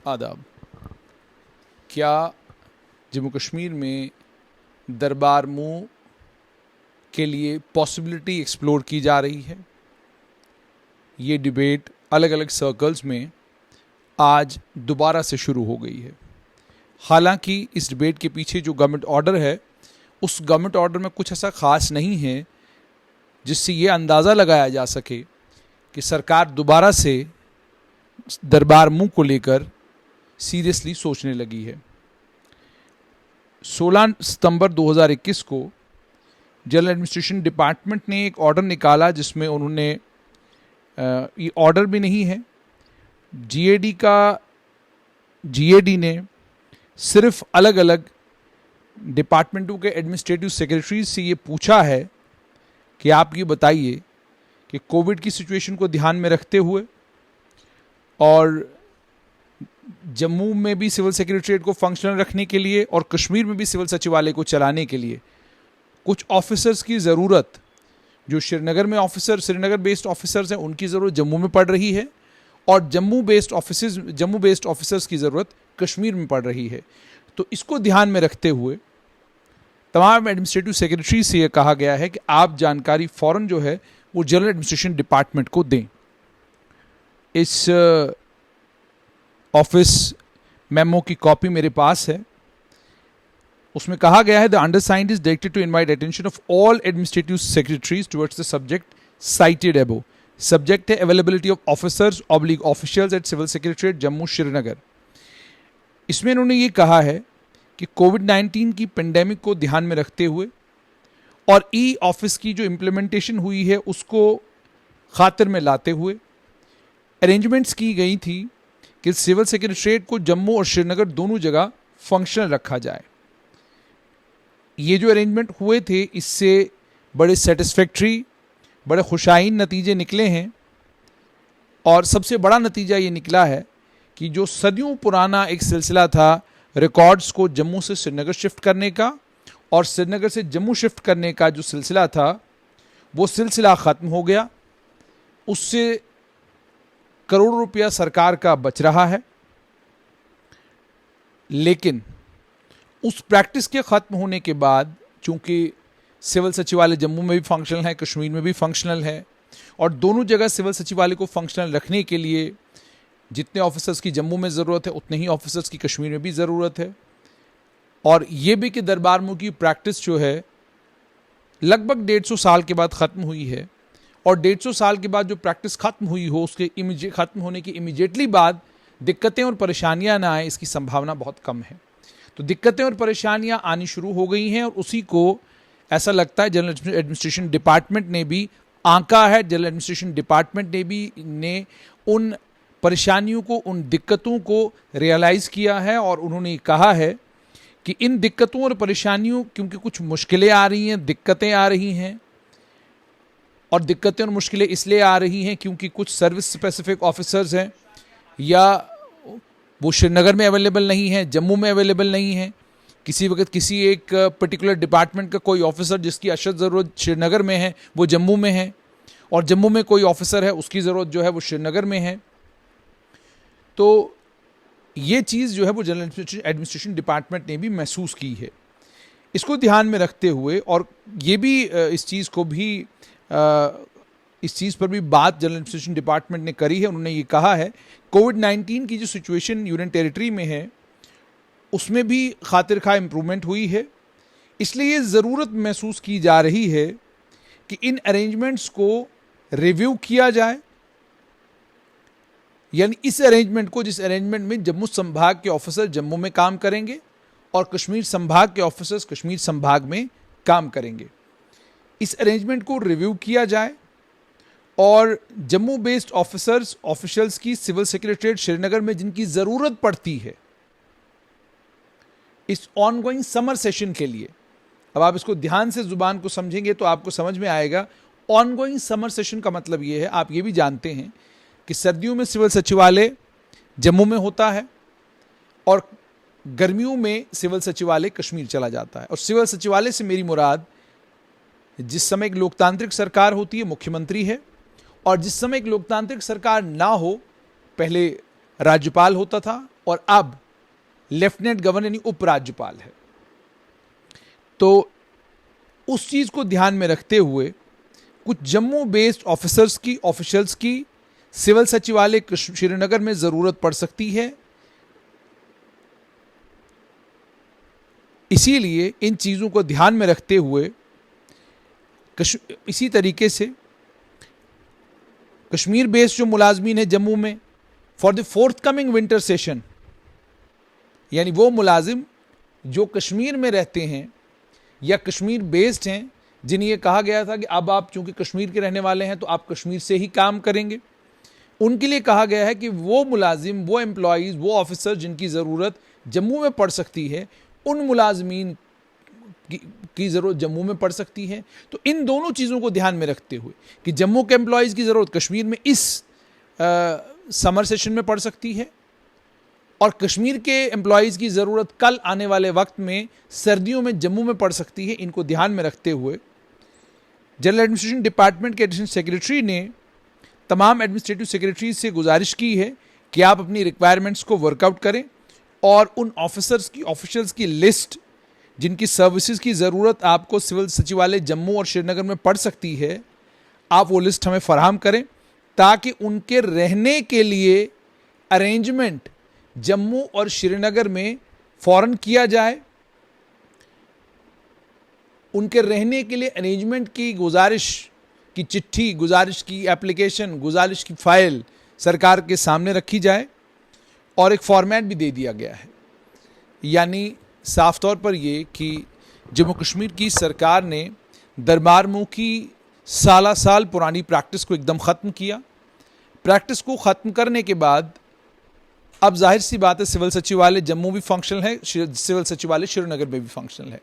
आदाब। क्या जम्मू कश्मीर में दरबार मूव के लिए पॉसिबिलिटी एक्सप्लोर की जा रही है? ये डिबेट अलग अलग सर्कल्स में आज दोबारा से शुरू हो गई है। हालांकि इस डिबेट के पीछे जो गवर्नमेंट ऑर्डर है, उस गवर्नमेंट ऑर्डर में कुछ ऐसा ख़ास नहीं है जिससे ये अंदाज़ा लगाया जा सके कि सरकार दोबारा से दरबार मूव को लेकर सीरियसली सोचने लगी है। 16 सितंबर 2021 को जनरल एडमिनिस्ट्रेशन डिपार्टमेंट ने एक ऑर्डर निकाला जिसमें उन्होंने ये ऑर्डर भी नहीं है, जीएडी ने सिर्फ अलग अलग डिपार्टमेंटों के एडमिनिस्ट्रेटिव सेक्रेटरीज से ये पूछा है कि आप ये बताइए कि कोविड की सिचुएशन को ध्यान में रखते हुए और जम्मू में भी सिविल सेक्रेटरीट को फंक्शनल रखने के लिए और कश्मीर में भी सिविल सचिवालय को चलाने के लिए कुछ ऑफिसर्स की ज़रूरत, जो श्रीनगर बेस्ड ऑफिसर्स हैं उनकी ज़रूरत जम्मू में पड़ रही है और जम्मू बेस्ड ऑफिसर्स की ज़रूरत कश्मीर में पड़ रही है। तो इसको ध्यान में रखते हुए तमाम एडमिनिस्ट्रेटिव सेक्रेटरी से यह कहा गया है कि आप जानकारी फ़ौरन जो है वो जनरल एडमिनिस्ट्रेशन डिपार्टमेंट को दें। इस ऑफिस मेमो की कॉपी मेरे पास है। उसमें कहा गया है the undersigned is directed to invite attention of all administrative secretaries towards the subject cited above. Subject है availability of officers officials at civil secretariat Jammu Srinagar. इसमें इन्होंने ये कहा है कि कोविड-19 की पेंडेमिक को ध्यान में रखते हुए और ई ऑफिस की जो इम्प्लीमेंटेशन हुई है उसको खातिर में लाते हुए अरेंजमेंट्स की गई थी कि सिविल सेक्रेटरीट को जम्मू और श्रीनगर दोनों जगह फंक्शनल रखा जाए। ये जो अरेंजमेंट हुए थे इससे बड़े सेटिस्फैक्ट्री, बड़े खुशाइन नतीजे निकले हैं और सबसे बड़ा नतीजा ये निकला है कि जो सदियों पुराना एक सिलसिला था रिकॉर्ड्स को जम्मू से श्रीनगर शिफ्ट करने का और श्रीनगर से जम्मू शिफ्ट करने का जो सिलसिला था वो सिलसिला ख़त्म हो गया। उससे करोड़ों रुपया सरकार का बच रहा है, लेकिन उस प्रैक्टिस के ख़त्म होने के बाद चूंकि सिविल सचिवालय जम्मू में भी फंक्शनल है, कश्मीर में भी फंक्शनल है और दोनों जगह सिविल सचिवालय को फंक्शनल रखने के लिए जितने ऑफिसर्स की जम्मू में ज़रूरत है उतने ही ऑफिसर्स की कश्मीर में भी ज़रूरत है। और ये भी कि दरबार मूव की प्रैक्टिस जो है लगभग 150 साल के बाद ख़त्म हुई है और 150 साल के बाद जो प्रैक्टिस ख़त्म हुई हो उसके ख़त्म होने के इमीडिएटली बाद दिक्कतें और परेशानियां ना आए, इसकी संभावना बहुत कम है। तो दिक्कतें और परेशानियां आनी शुरू हो गई हैं और उसी को ऐसा लगता है जनरल एडमिनिस्ट्रेशन डिपार्टमेंट ने भी आंका है। जनरल एडमिनिस्ट्रेशन डिपार्टमेंट ने उन परेशानियों को, उन दिक्कतों को रियलाइज़ किया है और उन्होंने कहा है कि इन दिक्कतों और परेशानियों, क्योंकि कुछ मुश्किलें आ रही हैं, दिक्कतें आ रही हैं और दिक्कतें और मुश्किलें इसलिए आ रही हैं क्योंकि कुछ सर्विस स्पेसिफिक ऑफिसर्स हैं या वो श्रीनगर में अवेलेबल नहीं है, जम्मू में अवेलेबल नहीं है। किसी वक्त किसी एक पर्टिकुलर डिपार्टमेंट का कोई ऑफिसर जिसकी अशद ज़रूरत श्रीनगर में है वो जम्मू में है और जम्मू में कोई ऑफिसर है उसकी ज़रूरत जो है वो श्रीनगर में है। तो ये चीज़ जो है वो जनरल एडमिनिस्ट्रेशन डिपार्टमेंट ने भी महसूस की है। इसको ध्यान में रखते हुए और ये भी इस चीज़ पर भी बात जनरल एडमिनिस्ट्रेशन डिपार्टमेंट ने करी है। उन्होंने ये कहा है कोविड-19 की जो सिचुएशन यूनियन टेरिटरी में है उसमें भी खातिर खा इम्प्रूवमेंट हुई है, इसलिए ये ज़रूरत महसूस की जा रही है कि इन अरेंजमेंट्स को रिव्यू किया जाए। यानी इस अरेंजमेंट को, जिस अरेंजमेंट में जम्मू संभाग के ऑफिसर जम्मू में काम करेंगे और कश्मीर संभाग के ऑफिसर्स कश्मीर संभाग में काम करेंगे, इस अरेंजमेंट को रिव्यू किया जाए और जम्मू बेस्ड ऑफिशियल्स की सिविल सेक्रेटरीट श्रीनगर में जिनकी ज़रूरत पड़ती है इस ऑनगोइंग समर सेशन के लिए, अब आप इसको ध्यान से ज़ुबान को समझेंगे तो आपको समझ में आएगा। ऑनगोइंग समर सेशन का मतलब ये है, आप ये भी जानते हैं कि सर्दियों में सिविल सचिवालय जम्मू में होता है और गर्मियों में सिविल सचिवालय कश्मीर चला जाता है। और सिविल सचिवालय से मेरी मुराद जिस समय एक लोकतांत्रिक सरकार होती है मुख्यमंत्री है, और जिस समय एक लोकतांत्रिक सरकार ना हो, पहले राज्यपाल होता था और अब लेफ्टिनेंट गवर्नर यानी उपराज्यपाल है। तो उस चीज को ध्यान में रखते हुए कुछ जम्मू बेस्ड ऑफिशियल्स की सिविल सचिवालय श्रीनगर में जरूरत पड़ सकती है। इसीलिए इन चीजों को ध्यान में रखते हुए इसी तरीके से कश्मीर बेस्ड जो मुलाजमीन है जम्मू में for the fourth coming winter session, यानी वो मुलाजिम जो कश्मीर में रहते हैं या कश्मीर बेस्ड हैं, जिन्हें ये कहा गया था कि अब आप चूंकि कश्मीर के रहने वाले हैं तो आप कश्मीर से ही काम करेंगे, उनके लिए कहा गया है कि वो मुलाजिम, वो एम्प्लॉयज़, वो ऑफिसर जिनकी ज़रूरत जम्मू में पड़ सकती है, उन मुलाजमीन की ज़रूरत जम्मू में पड़ सकती है। तो इन दोनों चीज़ों को ध्यान में रखते हुए कि जम्मू के एम्प्लॉयज़ की ज़रूरत कश्मीर में इस समर सेशन में पड़ सकती है और कश्मीर के एम्प्लॉयज़ की ज़रूरत कल आने वाले वक्त में सर्दियों में जम्मू में पड़ सकती है। इनको ध्यान में रखते हुए जनरल एडमिनिस्ट्रेशन डिपार्टमेंट के एडिशनल सेक्रेटरी ने तमाम एडमिनिस्ट्रेटिव सेक्रेटरीज से गुजारिश की है कि आप अपनी रिक्वायरमेंट्स को वर्कआउट करें और उन ऑफिशियल्स की लिस्ट जिनकी सर्विसेज की ज़रूरत आपको सिविल सचिवालय जम्मू और श्रीनगर में पड़ सकती है, आप वो लिस्ट हमें फराहम करें ताकि उनके रहने के लिए अरेंजमेंट जम्मू और श्रीनगर में फ़ौरन किया जाए। उनके रहने के लिए अरेंजमेंट की गुजारिश की चिट्ठी, गुजारिश की एप्लीकेशन, गुजारिश की फाइल सरकार के सामने रखी जाए और एक फॉर्मेट भी दे दिया गया है। यानी साफ तौर पर ये कि जम्मू कश्मीर की सरकार ने दरबार मुँह की साल पुरानी प्रैक्टिस को एकदम ख़त्म किया। प्रैक्टिस को ख़त्म करने के बाद अब जाहिर सी बात है सिविल सचिवालय जम्मू भी फंक्शनल है, सिविल सचिवालय श्रीनगर में भी फंक्शनल है।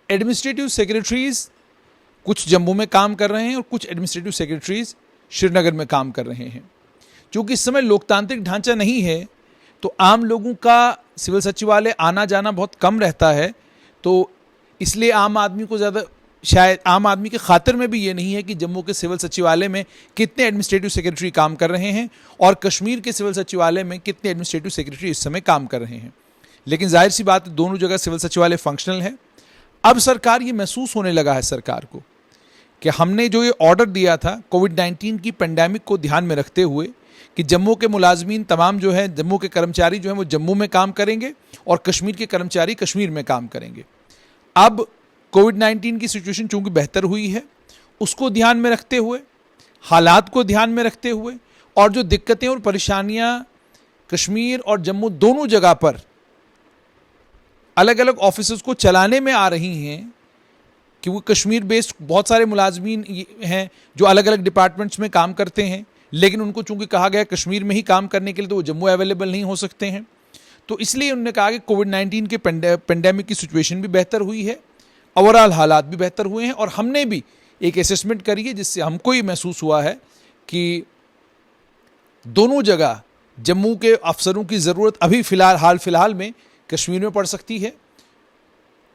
एडमिनिस्ट्रेटिव सेक्रेटरीज कुछ जम्मू में काम कर रहे हैं और कुछ एडमिनिस्ट्रेटिव सेक्रेटरीज श्रीनगर में काम कर रहे हैं। क्योंकि इस समय लोकतांत्रिक ढांचा नहीं है तो आम लोगों का सिविल सचिवालय आना जाना बहुत कम रहता है, तो इसलिए आम आदमी को ज़्यादा, शायद आम आदमी के खातिर में भी ये नहीं है कि जम्मू के सिविल सचिवालय में कितने एडमिनिस्ट्रेटिव सेक्रेटरी काम कर रहे हैं और कश्मीर के सिविल सचिवालय में कितने एडमिनिस्ट्रेटिव सेक्रेटरी इस समय काम कर रहे हैं। लेकिन जाहिर सी बात है दोनों जगह सिविल सचिवालय फंक्शनल है। अब सरकार ये महसूस होने लगा है सरकार को कि हमने जो ये ऑर्डर दिया था कोविड-19 की पेंडेमिक को ध्यान में रखते हुए कि जम्मू के मुलाजमीन तमाम जो है, जम्मू के कर्मचारी जो हैं वो जम्मू में काम करेंगे और कश्मीर के कर्मचारी कश्मीर में काम करेंगे। अब कोविड-19 की सिचुएशन चूंकि बेहतर हुई है, उसको ध्यान में रखते हुए, हालात को ध्यान में रखते हुए और जो दिक्कतें और परेशानियां कश्मीर और जम्मू दोनों जगह पर अलग अलग ऑफिसर्स को चलाने में आ रही हैं, क्योंकि कश्मीर बेस्ड बहुत सारे मुलाजमीन हैं जो अलग अलग डिपार्टमेंट्स में काम करते हैं, लेकिन उनको चूंकि कहा गया कश्मीर में ही काम करने के लिए तो वो जम्मू अवेलेबल नहीं हो सकते हैं। तो इसलिए उन्होंने कहा कि कोविड-19 के पेंडेमिक की सिचुएशन भी बेहतर हुई है, ओवरऑल हालात भी बेहतर हुए हैं और हमने भी एक असेसमेंट करी है जिससे हमको ये महसूस हुआ है कि दोनों जगह जम्मू के अफसरों की ज़रूरत अभी हाल फिलहाल में कश्मीर में पड़ सकती है।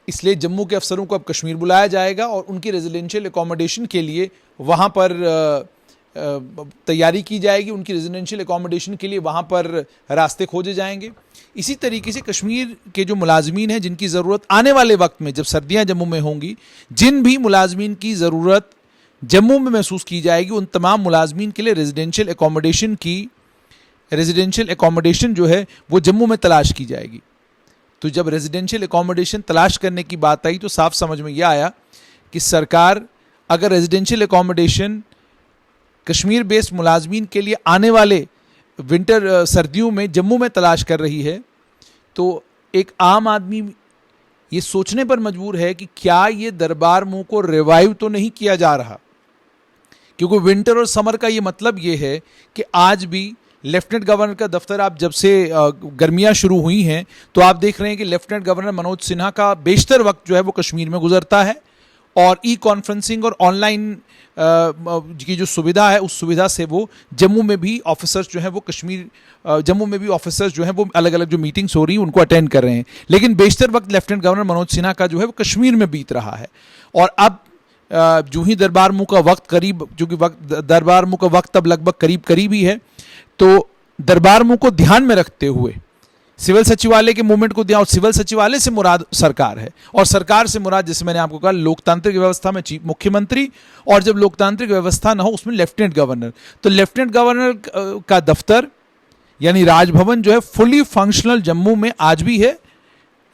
इसलिए जम्मू के अफसरों को अब कश्मीर बुलाया जाएगा और उनकी रेजिडेंशियल एकोमोडेशन के लिए वहाँ पर तैयारी की जाएगी, उनकी रेजिडेंशियल एकोमोडेशन के लिए वहाँ पर रास्ते खोजे जाएंगे। इसी तरीके से कश्मीर के जो मुलाजमीन हैं जिनकी ज़रूरत आने वाले वक्त में जब सर्दियाँ जम्मू में होंगी, जिन भी मुलाजमीन की ज़रूरत जम्मू में महसूस की जाएगी, उन तमाम मुलाजमीन के लिए रेजिडेंशियल एकोमोडेशन जो है वो जम्मू में तलाश की जाएगी। तो जब रेजिडेंशियल एकोमोडेशन तलाश करने की बात आई तो साफ समझ में यह आया कि सरकार अगर रेजिडेंशियल एकोमोडेशन कश्मीर बेस्ड मुलाजमीन के लिए आने वाले विंटर सर्दियों में जम्मू में तलाश कर रही है तो एक आम आदमी ये सोचने पर मजबूर है कि क्या ये दरबार मुँह को रिवाइव तो नहीं किया जा रहा, क्योंकि विंटर और समर का ये मतलब ये है कि आज भी लेफ्टिनेंट गवर्नर का दफ्तर, आप जब से गर्मियां शुरू हुई हैं तो आप देख रहे हैं कि लेफ्टिनेंट गवर्नर मनोज सिन्हा का बेशतर वक्त जो है वो कश्मीर में गुजरता है और ई कॉन्फ्रेंसिंग और ऑनलाइन की जो सुविधा है उस सुविधा से वो जम्मू में भी ऑफिसर्स जो हैं वो जम्मू में भी ऑफिसर्स जो हैं वो अलग अलग जो मीटिंग्स हो रही हैं उनको अटेंड कर रहे हैं। लेकिन बेशतर वक्त लेफ्टिनेंट गवर्नर मनोज सिन्हा का जो है वो कश्मीर में बीत रहा है और अब जो ही दरबार मुँह का वक्त करीब, जो कि दरबार मुँह का वक्त अब लगभग करीब ही है, तो दरबार मुंह को ध्यान में रखते हुए सिविल सचिवालय के मूवमेंट को दिया, और सिविल सचिवालय से मुराद सरकार है, और सरकार से मुराद जैसे मैंने आपको कहा लोकतांत्रिक व्यवस्था में चीफ मुख्यमंत्री, और जब लोकतांत्रिक व्यवस्था ना हो उसमें लेफ्टिनेंट गवर्नर। तो लेफ्टिनेंट गवर्नर का दफ्तर यानी राजभवन जो है फुली फंक्शनल जम्मू में आज भी है,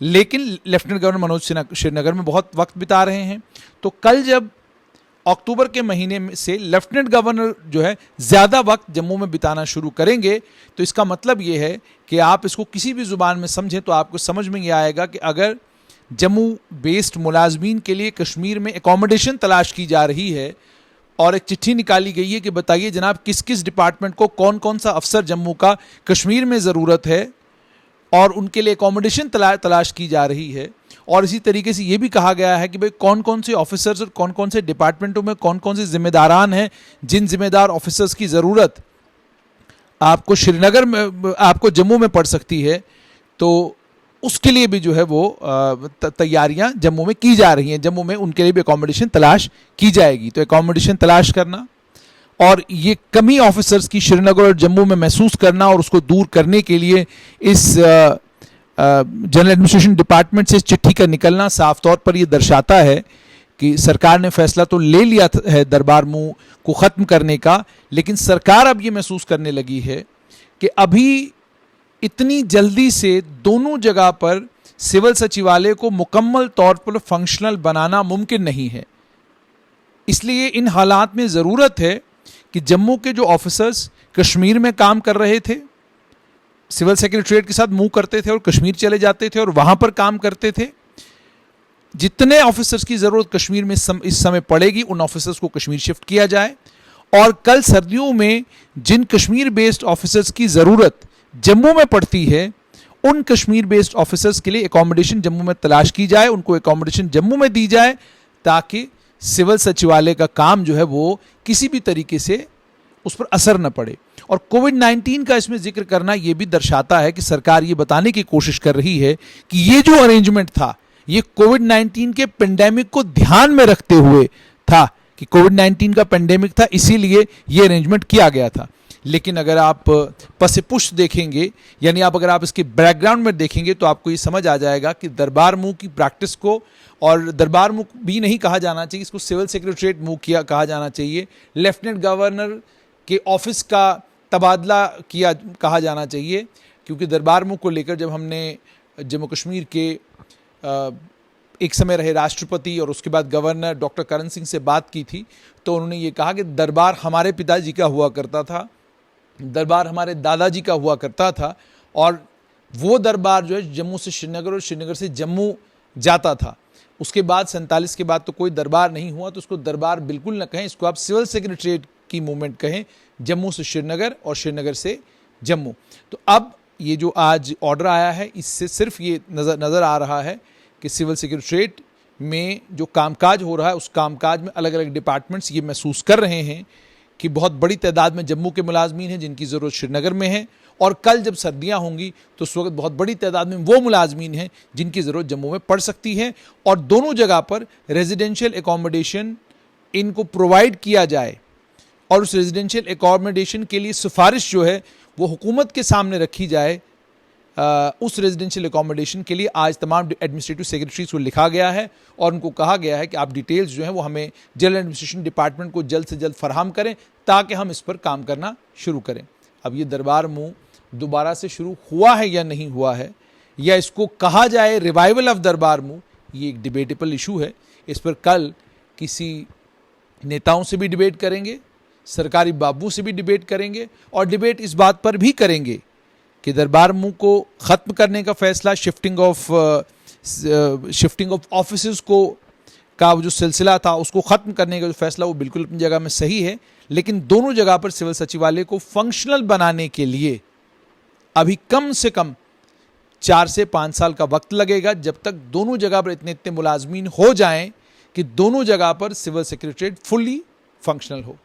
लेकिन लेफ्टिनेंट गवर्नर मनोज सिन्हा श्रीनगर में बहुत वक्त बिता रहे हैं। तो कल जब अक्टूबर के महीने में से लेफ्टिनेंट गवर्नर जो है ज़्यादा वक्त जम्मू में बिताना शुरू करेंगे, तो इसका मतलब ये है कि आप इसको किसी भी ज़ुबान में समझें तो आपको समझ में ये आएगा कि अगर जम्मू बेस्ड मुलाजमीन के लिए कश्मीर में एकोमोडेशन तलाश की जा रही है और एक चिट्ठी निकाली गई है कि बताइए जनाब किस किस डिपार्टमेंट को कौन कौन सा अफसर जम्मू का कश्मीर में ज़रूरत है, और उनके लिए एकोमोडेशन तलाश की जा रही है, और इसी तरीके से ये भी कहा गया है कि भाई कौन कौन से ऑफिसर्स और कौन कौन से डिपार्टमेंटों में कौन कौन से जिम्मेदारान हैं, जिन जिम्मेदार ऑफिसर्स की ज़रूरत आपको श्रीनगर में आपको जम्मू में पड़ सकती है, तो उसके लिए भी जो है वो तैयारियां जम्मू में की जा रही हैं। जम्मू में उनके लिए भी एकोमोडेशन तलाश की जाएगी। तो एकोमोडेशन तलाश करना और ये कमी ऑफिसर्स की श्रीनगर और जम्मू में महसूस करना और उसको दूर करने के लिए इस जनरल एडमिनिस्ट्रेशन डिपार्टमेंट से चिट्ठी का निकलना साफ तौर पर यह दर्शाता है कि सरकार ने फैसला तो ले लिया है दरबार मुंह को ख़त्म करने का, लेकिन सरकार अब ये महसूस करने लगी है कि अभी इतनी जल्दी से दोनों जगह पर सिविल सचिवालय को मुकम्मल तौर पर फंक्शनल बनाना मुमकिन नहीं है। इसलिए इन हालात में ज़रूरत है कि जम्मू के जो ऑफिसर्स कश्मीर में काम कर रहे थे, सिविल सेक्रेटरीट के साथ मूव करते थे और कश्मीर चले जाते थे और वहाँ पर काम करते थे, जितने ऑफिसर्स की ज़रूरत कश्मीर में इस समय पड़ेगी उन ऑफिसर्स को कश्मीर शिफ्ट किया जाए। और कल सर्दियों में जिन कश्मीर बेस्ड ऑफिसर्स की ज़रूरत जम्मू में पड़ती है, उन कश्मीर बेस्ड ऑफिसर्स के लिए एकोमोडेशन जम्मू में तलाश की जाए, उनको एकोमोडेशन जम्मू में दी जाए, ताकि सिविल सचिवालय का काम जो है वो किसी भी तरीके से उस पर असर न पड़े। और कोविड-19 का इसमें जिक्र करना ये भी दर्शाता है कि सरकार ये बताने की कोशिश कर रही है कि ये जो अरेंजमेंट था ये कोविड-19 के पेंडेमिक को ध्यान में रखते हुए था, कि कोविड-19 का पेंडेमिक था इसीलिए ये अरेंजमेंट किया गया था। लेकिन अगर आप पसे-पुष्ट देखेंगे, यानी अगर आप इसके बैकग्राउंड में देखेंगे, तो आपको ये समझ आ जाएगा कि दरबार मुंह की प्रैक्टिस को, और दरबार मुंह भी नहीं कहा जाना चाहिए, इसको सिविल सेक्रेटरीट मुंह किया कहा जाना चाहिए, लेफ्टिनेंट गवर्नर के ऑफिस का तबादला किया कहा जाना चाहिए। क्योंकि दरबार मुंह को लेकर जब हमने जम्मू कश्मीर के एक समय रहे राष्ट्रपति और उसके बाद गवर्नर डॉक्टर करण सिंह से बात की थी, तो उन्होंने ये कहा कि दरबार हमारे पिताजी का हुआ करता था, दरबार हमारे दादाजी का हुआ करता था, और वो दरबार जो है जम्मू से श्रीनगर और श्रीनगर से जम्मू जाता था। उसके बाद 47 के बाद तो कोई दरबार नहीं हुआ, तो उसको दरबार बिल्कुल न कहें, इसको आप सिविल सेक्रेटरीट की मूवमेंट कहें, जम्मू से श्रीनगर और श्रीनगर से जम्मू। तो अब ये जो आज ऑर्डर आया है, इससे सिर्फ ये नज़र आ रहा है कि सिविल सेक्रेटरीट में जो कामकाज हो रहा है उस कामकाज में अलग अलग डिपार्टमेंट्स ये महसूस कर रहे हैं कि बहुत बड़ी तादाद में जम्मू के मुलाजमीन हैं जिनकी ज़रूरत श्रीनगर में है, और कल जब सर्दियां होंगी तो उस वक्त बहुत बड़ी तादाद में वो मुलाजमीन हैं जिनकी ज़रूरत जम्मू में पड़ सकती है। और दोनों जगह पर रेजिडेंशियल एकोमोडेशन इनको प्रोवाइड किया जाए, और उस रेजिडेंशियल एकोमोडेशन के लिए सिफारिश जो है वो हुकूमत के सामने रखी जाए। उस रेजिडेंशियल एकोमोडेशन के लिए आज तमाम एडमिनिस्ट्रेटिव सेक्रेटरीज को लिखा गया है और उनको कहा गया है कि आप डिटेल्स जो हैं वो हमें जनरल एडमिनिस्ट्रेशन डिपार्टमेंट को जल्द से जल्द फराहम करें, ताकि हम इस पर काम करना शुरू करें। अब ये दरबार मुंह दोबारा से शुरू हुआ है या नहीं हुआ है, या इसको कहा जाए रिवाइवल ऑफ दरबार मुंह, ये एक डिबेटेबल इशू है। इस पर कल किसी नेताओं से भी डिबेट करेंगे, सरकारी बाबू से भी डिबेट करेंगे, और डिबेट इस बात पर भी करेंगे कि दरबार मुंह को ख़त्म करने का फैसला, शिफ्टिंग ऑफ ऑफिसेस को का जो सिलसिला था उसको ख़त्म करने का जो फैसला वो बिल्कुल अपनी जगह में सही है, लेकिन दोनों जगह पर सिविल सचिवालय को फंक्शनल बनाने के लिए अभी कम से कम 4 से 5 साल का वक्त लगेगा, जब तक दोनों जगह पर इतने मुलाजमीन हो जाएं कि दोनों जगह पर सिविल सेक्रेटरीट फुल्ली फंक्शनल हो।